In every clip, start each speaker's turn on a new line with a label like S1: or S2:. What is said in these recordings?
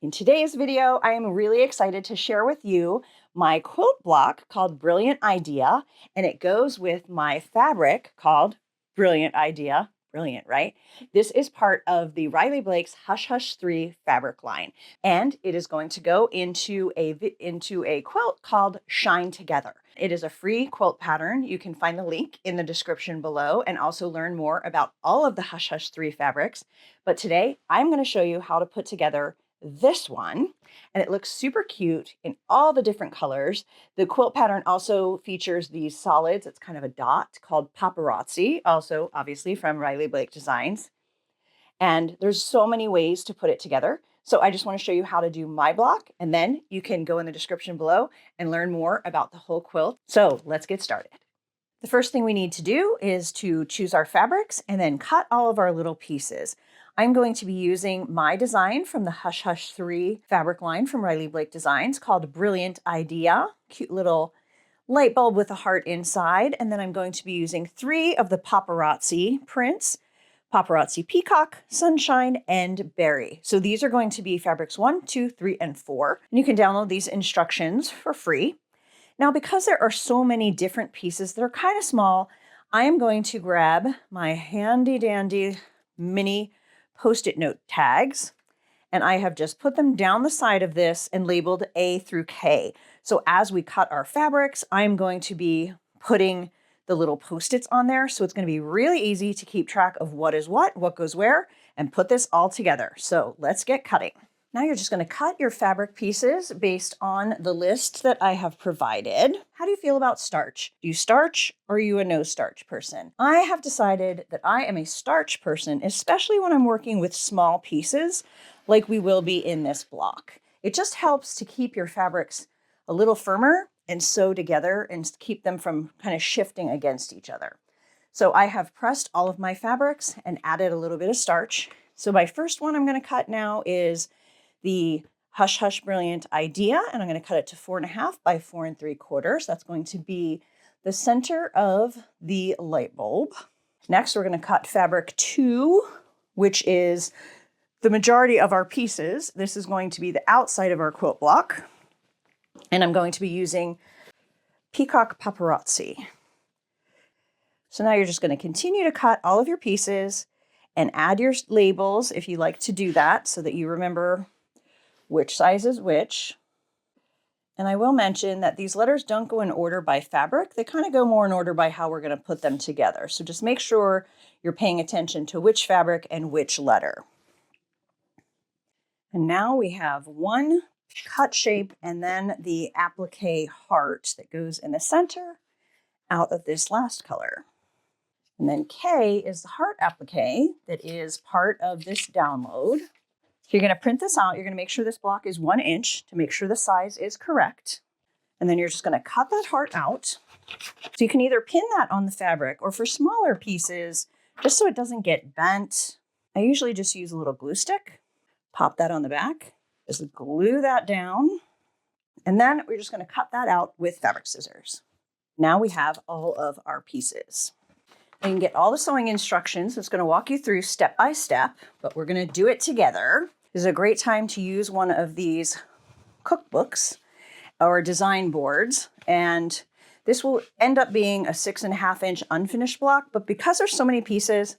S1: In today's video, I am really excited to share with you my quilt block called Brilliant Idea, and it goes with my fabric called Brilliant Idea. Brilliant, right? This is part of the Riley Blake's Hush Hush 3 fabric line, and it is going to go into a quilt called Shine Together. It is a free quilt pattern. You can find the link in the description below and also learn more about all of the Hush Hush 3 fabrics. But today, I'm going to show you how to put together this one, and it looks super cute in all the different colors. The quilt pattern also features these solids. It's kind of a dot called paparazzi, also obviously from Riley Blake Designs. And there's so many ways to put it together. So I just want to show you how to do my block, and then you can go in the description below and learn more about the whole quilt. So let's get started. The first thing we need to do is to choose our fabrics and then cut all of our little pieces. I'm going to be using my design from the Hush Hush 3 fabric line from Riley Blake Designs called Brilliant Idea. Cute little light bulb with a heart inside. And then I'm going to be using 3 of the paparazzi prints: Paparazzi Peacock, Sunshine, and Berry. So these are going to be fabrics 1, 2, 3, and 4. And you can download these instructions for free. Now, because there are so many different pieces that are kind of small, I am going to grab my handy dandy mini Post-it note tags, and I have just put them down the side of this and labeled A through K. So as we cut our fabrics, I'm going to be putting the little Post-its on there. So it's going to be really easy to keep track of what is what goes where, and put this all together. So let's get cutting. Now you're just going to cut your fabric pieces based on the list that I have provided. How do you feel about starch? Do you starch, or are you a no starch person? I have decided that I am a starch person, especially when I'm working with small pieces like we will be in this block. It just helps to keep your fabrics a little firmer and sew together and keep them from kind of shifting against each other. So I have pressed all of my fabrics and added a little bit of starch. So my first one I'm going to cut now is the Hush Hush Brilliant Idea, and I'm going to cut it to 4.5 by 4 3/4. That's going to be the center of the light bulb. Next, we're going to cut fabric 2, which is the majority of our pieces. This is going to be the outside of our quilt block, and I'm going to be using Peacock Paparazzi. So now you're just going to continue to cut all of your pieces and add your labels if you like to do that, so that you remember which size is which. And I will mention that these letters don't go in order by fabric. They kind of go more in order by how we're going to put them together. So just make sure you're paying attention to which fabric and which letter. And now we have one cut shape and then the applique heart that goes in the center out of this last color. And then K is the heart applique that is part of this download. So you're going to print this out. You're going to make sure this block is 1 inch to make sure the size is correct. And then you're just going to cut that heart out. So you can either pin that on the fabric, or for smaller pieces, just so it doesn't get bent, I usually just use a little glue stick. Pop that on the back. Just glue that down. And then we're just going to cut that out with fabric scissors. Now we have all of our pieces. You can get all the sewing instructions. It's going to walk you through step by step, but we're going to do it together. This is a great time to use one of these cookbooks or design boards, and this will end up being a 6.5 inch unfinished block, but because there's so many pieces,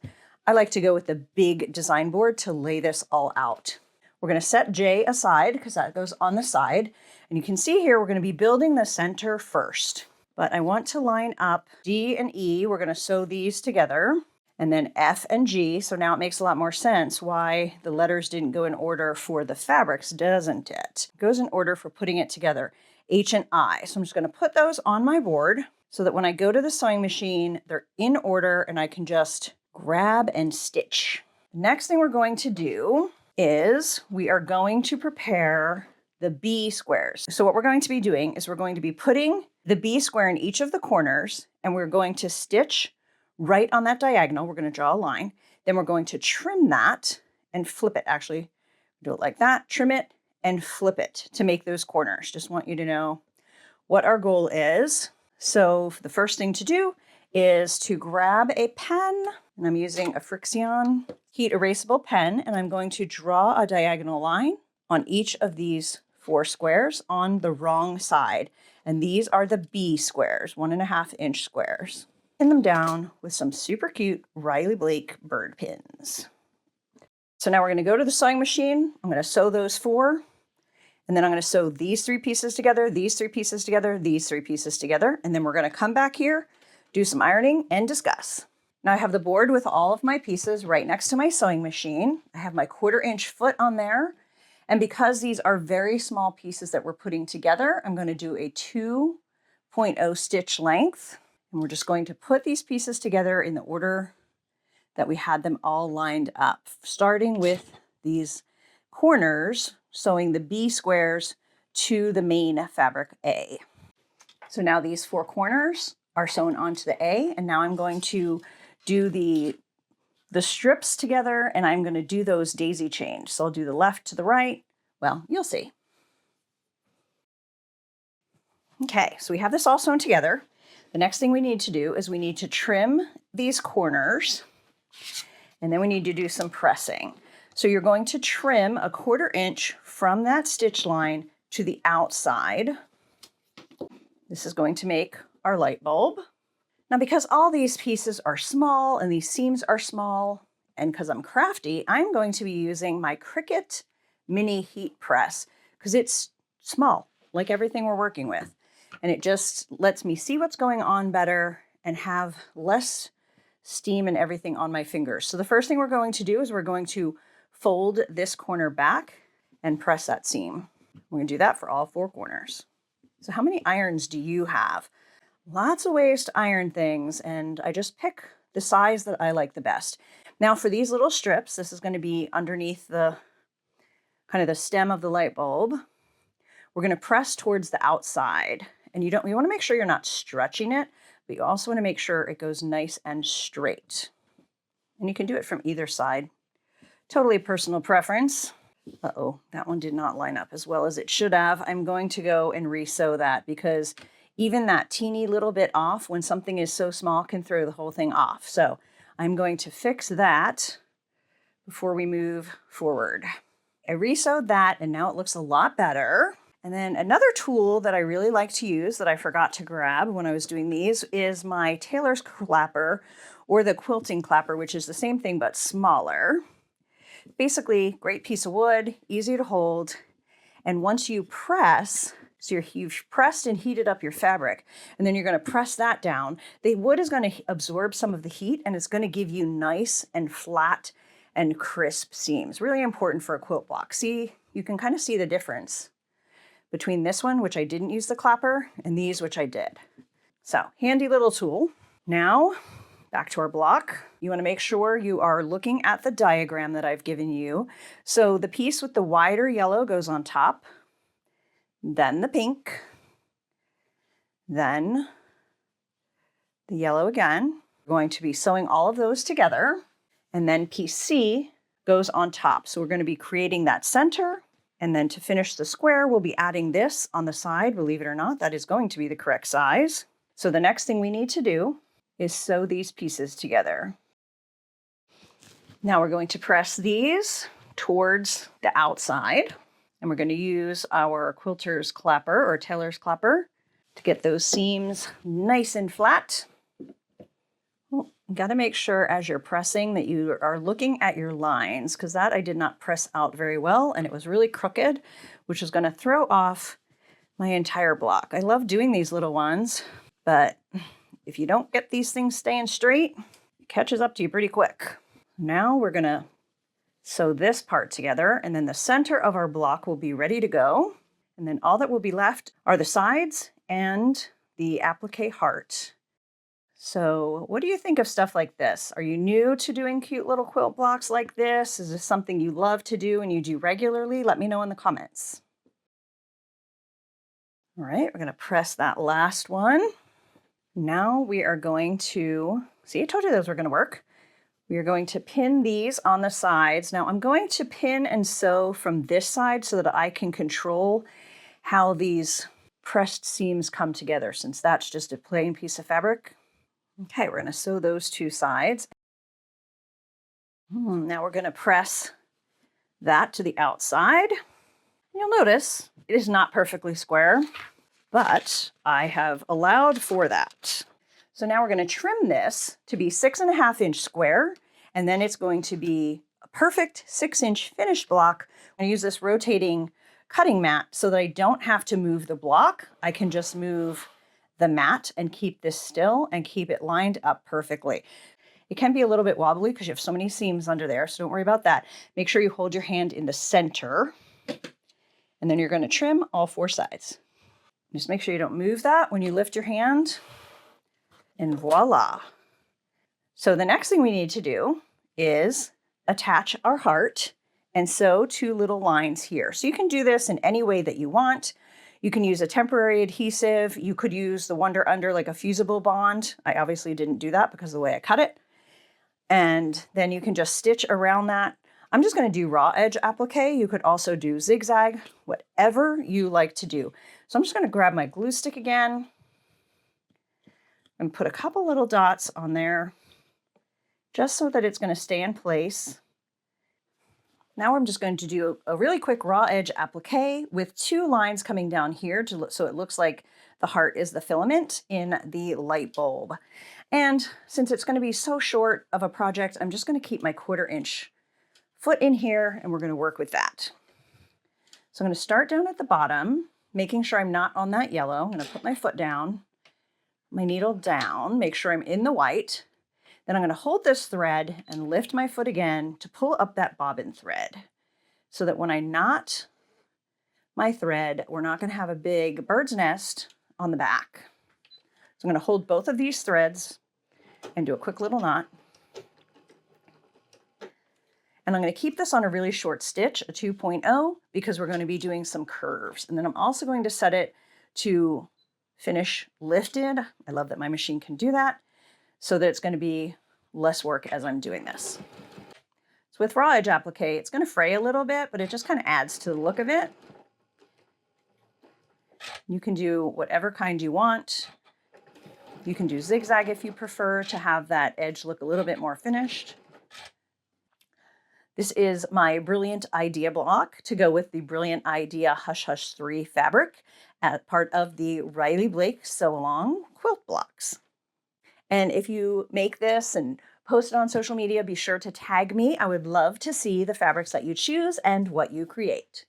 S1: I like to go with the big design board to lay this all out. We're going to set J aside because that goes on the side, and you can see here we're going to be building the center first. But I want to line up D and E. We're going to sew these together, and then F and G. So now it makes a lot more sense why the letters didn't go in order for the fabrics, doesn't it? It goes in order for putting it together, H and I. So I'm just going to put those on my board so that when I go to the sewing machine, they're in order and I can just grab and stitch. Next thing we're going to do is we are going to prepare the B squares. So what we're going to be doing is we're going to be putting the B square in each of the corners, and we're going to stitch right on that diagonal. We're going to draw a line. Then we're going to trim that and flip it. Actually, do it like that, trim it and flip it to make those corners. Just want you to know what our goal is. So the first thing to do is to grab a pen, and I'm using a Frixion heat erasable pen, and I'm going to draw a diagonal line on each of these 4 squares on the wrong side. And these are the B squares, 1.5 inch squares. Pin them down with some super cute Riley Blake bird pins. So now we're going to go to the sewing machine. I'm going to sew those 4. And then I'm going to sew these 3 pieces together, these 3 pieces together, these 3 pieces together. And then we're going to come back here, do some ironing, and discuss. Now I have the board with all of my pieces right next to my sewing machine. I have my 1/4 inch foot on there. And because these are very small pieces that we're putting together, I'm going to do a 2.0 stitch length. And we're just going to put these pieces together in the order that we had them all lined up, starting with these corners, sewing the B squares to the main fabric A. So now these 4 corners are sewn onto the A, and now I'm going to do the strips together, and I'm going to do those daisy chains. So I'll do the left to the right. Well, you'll see. Okay, so we have this all sewn together. The next thing we need to do is we need to trim these corners, and then we need to do some pressing. So you're going to trim a 1/4 inch from that stitch line to the outside. This is going to make our light bulb. Now, because all these pieces are small and these seams are small, and because I'm crafty, I'm going to be using my Cricut mini heat press because it's small, like everything we're working with. And it just lets me see what's going on better and have less steam and everything on my fingers. So the first thing we're going to do is we're going to fold this corner back and press that seam. We're going to do that for all 4 corners. So how many irons do you have? Lots of ways to iron things, and I just pick the size that I like the best. Now for these little strips, this is going to be underneath the kind of the stem of the light bulb. We're going to press towards the outside, and you want to make sure you're not stretching it, but you also want to make sure it goes nice and straight. And you can do it from either side. Totally personal preference. Uh-oh, that one did not line up as well as it should have. I'm going to go and re-sew that because even that teeny little bit off when something is so small can throw the whole thing off. So I'm going to fix that before we move forward. I re-sewed that and now it looks a lot better. And then another tool that I really like to use that I forgot to grab when I was doing these is my tailor's clapper or the quilting clapper, which is the same thing but smaller. Basically, great piece of wood, easy to hold. And once you press, so you've pressed and heated up your fabric, and then you're going to press that down. The wood is going to absorb some of the heat, and it's going to give you nice and flat and crisp seams. Really important for a quilt block. See, you can kind of see the difference between this one, which I didn't use the clapper, and these, which I did. So, handy little tool. Now, back to our block. You want to make sure you are looking at the diagram that I've given you. So the piece with the wider yellow goes on top, then the pink, then the yellow again. We're going to be sewing all of those together, and then piece C goes on top. So we're going to be creating that center, and then to finish the square, we'll be adding this on the side. Believe it or not, that is going to be the correct size. So the next thing we need to do is sew these pieces together. Now we're going to press these towards the outside, and we're going to use our quilter's clapper or tailor's clapper to get those seams nice and flat. Well, you got to make sure as you're pressing that you are looking at your lines, because that I did not press out very well and it was really crooked, which is going to throw off my entire block. I love doing these little ones, but if you don't get these things staying straight, it catches up to you pretty quick. Now we're going to sew this part together, and then the center of our block will be ready to go. And then all that will be left are the sides and the applique heart. So what do you think of stuff like this? Are you new to doing cute little quilt blocks like this? Is this something you love to do and you do regularly? Let me know in the comments. All right, we're going to press that last one. Now we are going to, see, I told you those were going to work. We are going to pin these on the sides. Now I'm going to pin and sew from this side so that I can control how these pressed seams come together, since that's just a plain piece of fabric. Okay, we're going to sew those 2 sides. Now we're going to press that to the outside. You'll notice it is not perfectly square, but I have allowed for that. So now we're going to trim this to be 6.5-inch square, and then it's going to be a perfect 6-inch finished block. I'm going to use this rotating cutting mat so that I don't have to move the block. I can just move the mat and keep this still and keep it lined up perfectly. It can be a little bit wobbly because you have so many seams under there, so don't worry about that. Make sure you hold your hand in the center, and then you're going to trim all 4 sides. Just make sure you don't move that when you lift your hand. And voila. So the next thing we need to do is attach our heart and sew 2 little lines here. So you can do this in any way that you want. You can use a temporary adhesive. You could use the Wonder Under, like a fusible bond. I obviously didn't do that because of the way I cut it. And then you can just stitch around that. I'm just going to do raw edge applique. You could also do zigzag, whatever you like to do. So I'm just going to grab my glue stick again and put a couple little dots on there just so that it's going to stay in place. Now I'm just going to do a really quick raw edge applique with 2 lines coming down here so it looks like the heart is the filament in the light bulb. And since it's going to be so short of a project, I'm just going to keep my 1/4-inch foot in here and we're going to work with that. So I'm going to start down at the bottom, making sure I'm not on that yellow. I'm going to put my foot down, my needle down, make sure I'm in the white. Then I'm going to hold this thread and lift my foot again to pull up that bobbin thread so that when I knot my thread, we're not going to have a big bird's nest on the back. So I'm going to hold both of these threads and do a quick little knot. And I'm going to keep this on a really short stitch, a 2.0, because we're going to be doing some curves. And then I'm also going to set it to finish lifted. I love that my machine can do that, so that it's going to be less work as I'm doing this. So with raw edge applique, it's going to fray a little bit, but it just kind of adds to the look of it. You can do whatever kind you want. You can do zigzag if you prefer to have that edge look a little bit more finished. This is my Brilliant Idea block to go with the Brilliant Idea Hush Hush 3 fabric as part of the Riley Blake Sew Along quilt blocks. And if you make this and post it on social media, be sure to tag me. I would love to see the fabrics that you choose and what you create.